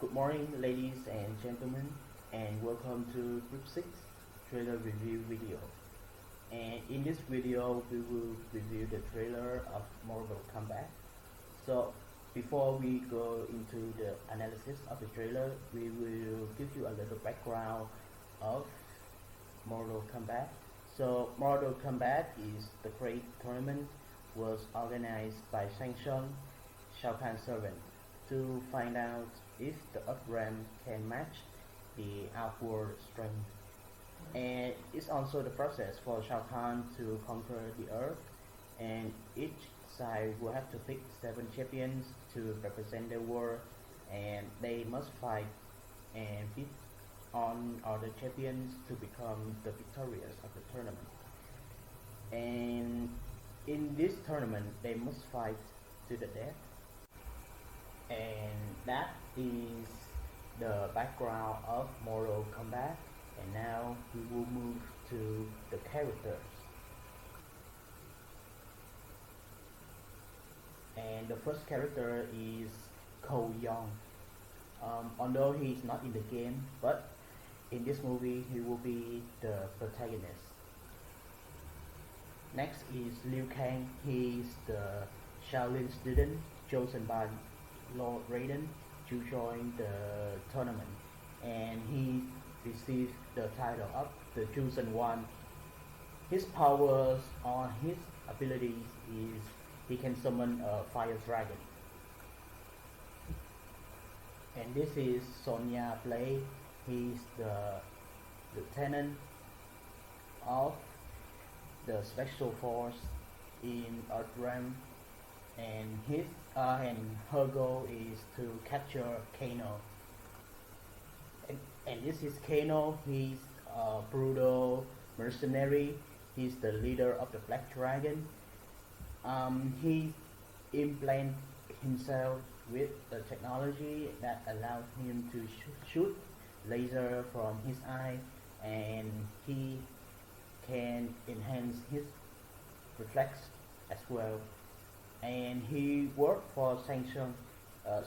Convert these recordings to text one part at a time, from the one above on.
Good morning, ladies and gentlemen, and welcome to Group 6 trailer review video. And in this video, we will review the trailer of Mortal Kombat. So, before we go into the analysis of the trailer, we will give you a little background of Mortal Kombat. So, Mortal Kombat is the great tournament was organized by Shang Tsung, Shao Kahn's servant, to find out if the Earth realm can match the outward strength. And it's also the process for Shao Kahn to conquer the Earth, and each side will have to pick 7 champions to represent their world, and they must fight and beat on other champions to become the victorious of the tournament. And in this tournament, they must fight to the death. And that is the background of Mortal Kombat. And now we will move to the characters. And the first character is Ko Young. Although he is not in the game, but in this movie he will be the protagonist. Next is Liu Kang. He is the Shaolin student chosen by Lord Raiden to join the tournament, and he received the title of the Chosen One. His powers or his abilities is he can summon a fire dragon. And this is Sonya Blade. He's the lieutenant of the special force in Earthrealm, and her goal is to capture Kano. And this is Kano. He's a brutal mercenary. He's the leader of the Black Dragon. He implanted himself with the technology that allows him to shoot laser from his eye, and he can enhance his reflex as well. And he worked for Shang Tsung.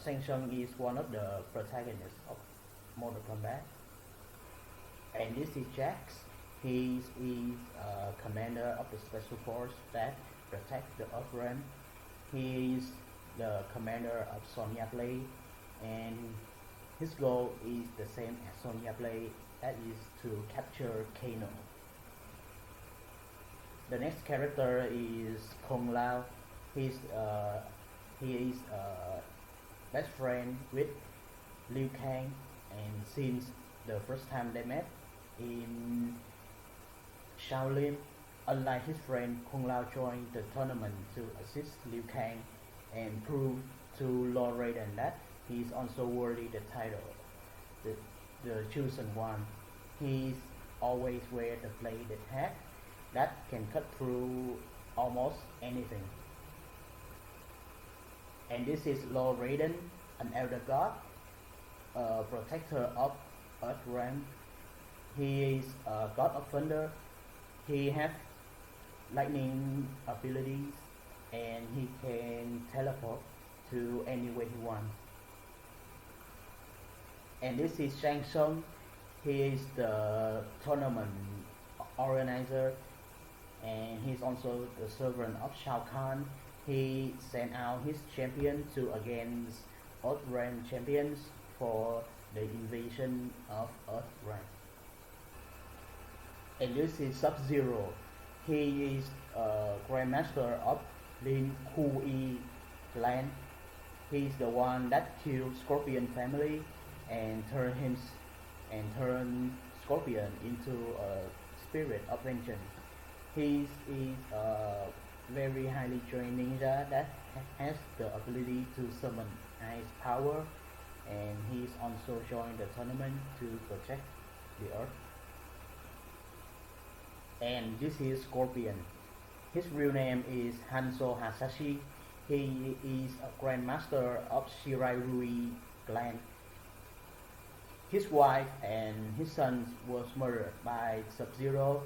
Shang Tsung is one of the protagonists of Mortal Kombat. And this is Jax. He is commander of the special force that protects the Earth realm. He is the commander of Sonya Blade, and his goal is the same as Sonya Blade, that is to capture Kano. The next character is Kung Lao. He is best friend with Liu Kang, and since the first time they met in Shaolin, unlike his friend, Kung Lao joined the tournament to assist Liu Kang and prove to Lord Raiden that he is also worthy the title, the Chosen One. He always wear the bladed hat that can cut through almost anything. And this is Lord Raiden, an elder god, a protector of Earthrealm. He is a god of thunder. He has lightning abilities, and he can teleport to anywhere he wants. And this is Shang Tsung. He is the tournament organizer, and he's also the servant of Shao Kahn. He sent out his champion to against Earthrealm champions for the invasion of Earthrealm. And this is Sub-Zero. He is a grandmaster of Lin Kuei clan. He's the one that killed Scorpion family and turned Scorpion into a spirit of vengeance. He is a very highly trained ninja that has the ability to summon ice power, and he's also joined the tournament to protect the Earth. And this is Scorpion. His real name is Hanzo Hasashi. He is a grandmaster of Shirairui clan. His wife and his son was murdered by Sub-Zero,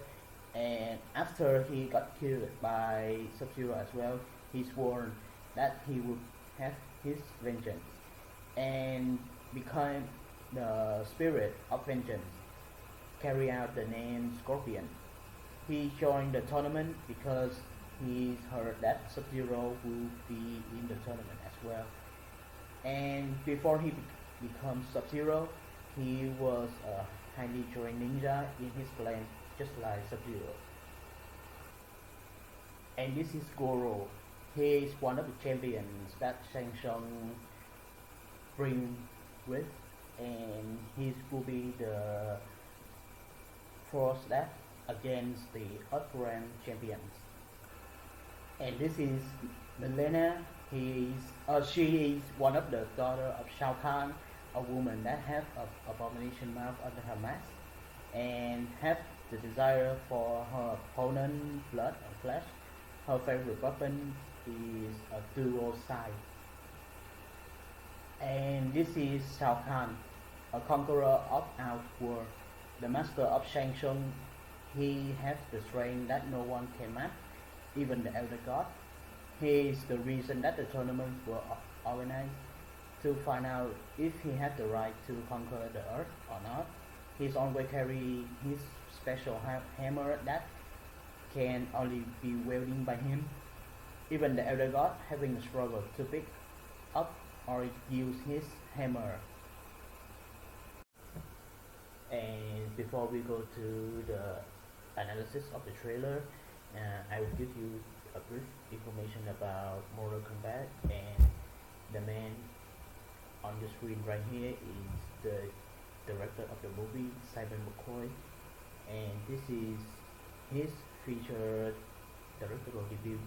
and after he got killed by Sub-Zero as well, he swore that he would have his vengeance. And became the spirit of vengeance, carry out the name Scorpion. He joined the tournament because he heard that Sub-Zero will be in the tournament as well. And before he becomes Sub-Zero, he was a highly trained ninja in his clan, just like Sub-Zero. And this is Goro. He is one of the champions that Shang Tsung bring with, and he will be the force that against the Earth-Realm champions. And this is Milena. She is one of the daughter of Shao Kahn, a woman that have an abomination mouth under her mask, and have the desire for her opponent blood and flesh. Her favorite weapon is a dual side. And this is Shao Kahn, a conqueror of our world, the master of Shang Tsung. He has the strength that no one can match, even the Elder God. He is the reason that the tournaments were organized, to find out if he had the right to conquer the earth or not. He's always carry his special hammer that can only be wielded by him. Even the Elder God having struggled to pick up or use his hammer. And before we go to the analysis of the trailer, I will give you a brief information about Mortal Kombat. And the man on the screen right here is the director of the movie, Simon McCoy, and this is his featured directorial debut.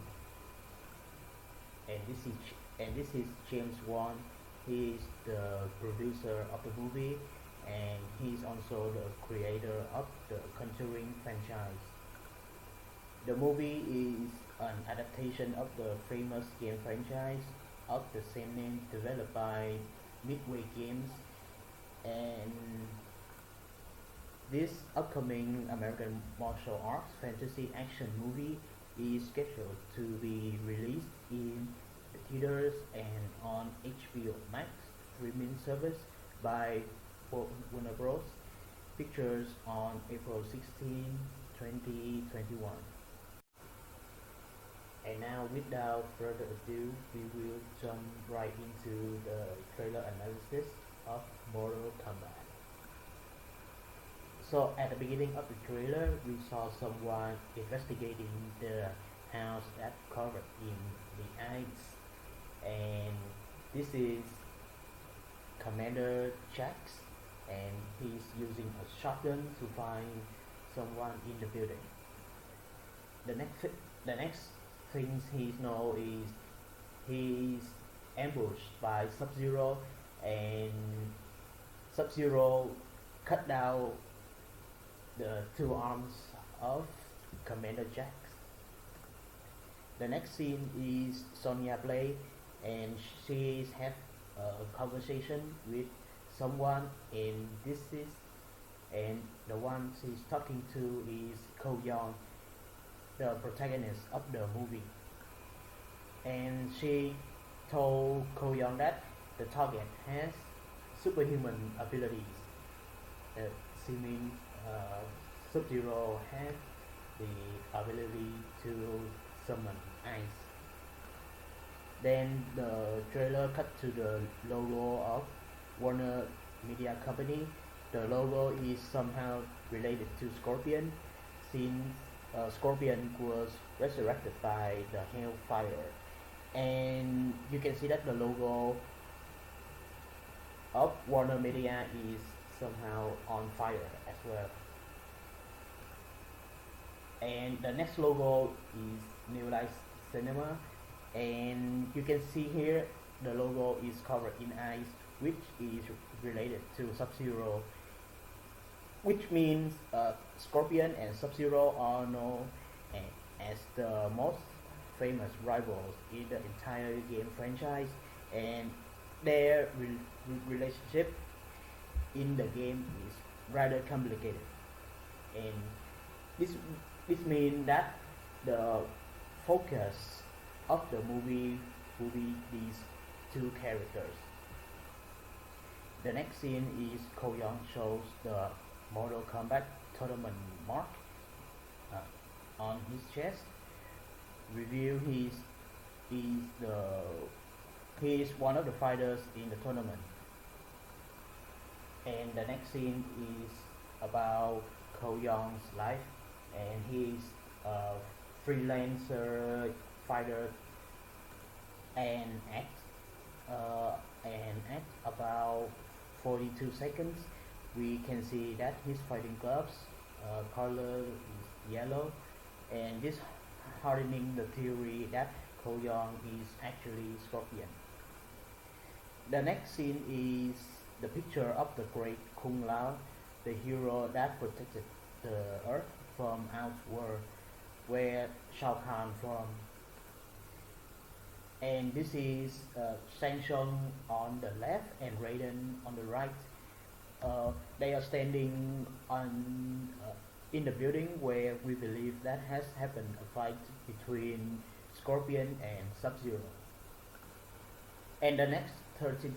And this is James Wan. He is the producer of the movie, and he's also the creator of the Conjuring franchise. The movie is an adaptation of the famous game franchise of the same name, developed by Midway Games. And this upcoming American martial arts fantasy action movie is scheduled to be released in the theaters and on HBO Max streaming service by Warner Bros. Pictures on April 16, 2021. And now, without further ado, we will jump right into the trailer analysis of Mortal Kombat. So at the beginning of the trailer, we saw someone investigating the house that covered in the ice, and this is Commander Jax, and he's using a shotgun to find someone in the building. The next things he knows is he's ambushed by Sub-Zero, and Sub-Zero cut down the two arms of Commander Jax. The next scene is Sonya Blade, and she's had a conversation with someone, and the one she's talking to is Ko Young, the protagonist of the movie. And she told Ko Young that the target has superhuman abilities. Seeming Sub-Zero has the ability to summon ice. Then the trailer cut to the logo of Warner Media Company. The logo is somehow related to Scorpion, since Scorpion was resurrected by the Hellfire. And you can see that the logo of Warner Media is somehow on fire as well. And the next logo is New Life Cinema, and you can see here the logo is covered in ice, which is related to Sub-Zero, which means Scorpion and Sub-Zero are known as the most famous rivals in the entire game franchise, and their relationship in the game is rather complicated. And this means that the focus of the movie will be these two characters. The next scene is Ko Young shows the Mortal Kombat tournament mark on his chest. Reveal he is one of the fighters in the tournament. And the next scene is about Ko Young's life, and he's a freelancer fighter and act about 42 seconds. We can see that his fighting gloves color is yellow, and this hardening the theory that Ko Young is actually Scorpion. The next scene is the picture of the great Kung Lao, the hero that protected the earth from outward, where Shao Kahn from. And this is Shang Tsung on the left and Raiden on the right. They are standing on in the building where we believe that has happened a fight between Scorpion and Sub-Zero. And the next 13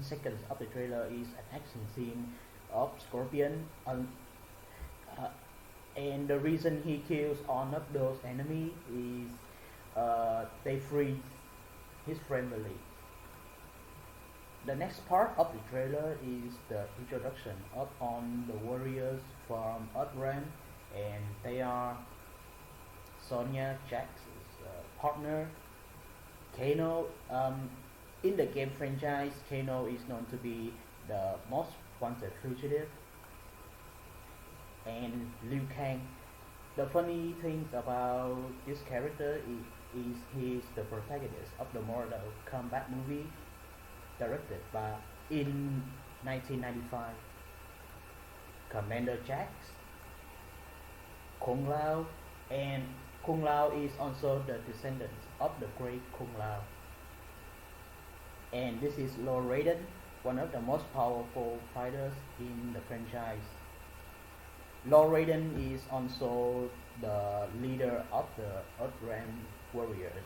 seconds of the trailer is an action scene of Scorpion, and the reason he kills all of those enemies is they free his family. The next part of the trailer is the introduction of on the warriors from Earthrealm, and they are Sonya, Jax's partner, Kano. In the game franchise, Kano is known to be the most wanted fugitive, and Liu Kang. The funny thing about this character is he is the protagonist of the Mortal Kombat movie directed by in 1995. Commander Jax, Kung Lao, and Kung Lao is also the descendant of the great Kung Lao. And this is Lord Raiden, one of the most powerful fighters in the franchise. Lord Raiden is also the leader of the Earthrealm warriors.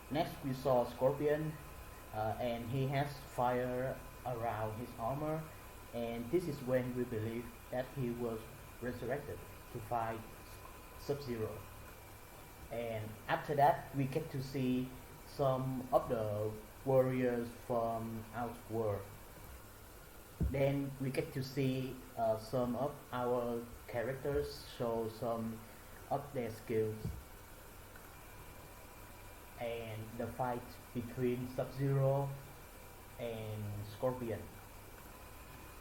Next we saw Scorpion, and he has fire around his armor, and this is when we believe that he was resurrected to fight Sub-Zero. And after that we get to see some of the warriors from Outworld. Then we get to see some of our characters show some of their skills, and the fight between Sub-Zero and Scorpion.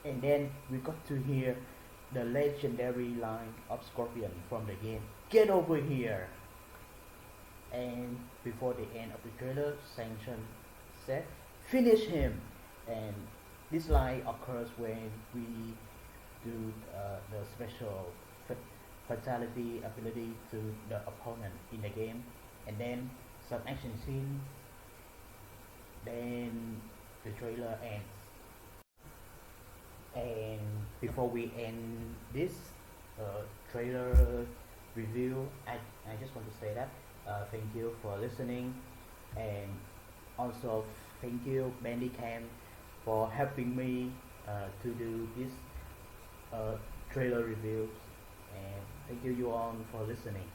And then we got to hear the legendary line of Scorpion from the game, "Get over here!" And before the end of the trailer, Shang Tsung said, "Finish him!" And this line occurs when we do the special fatality ability to the opponent in the game, and then some action scene, then the trailer ends. And before we end this trailer review, I just want to say that thank you for listening, and also thank you Bandicam for helping me to do this trailer reviews, and thank you all for listening.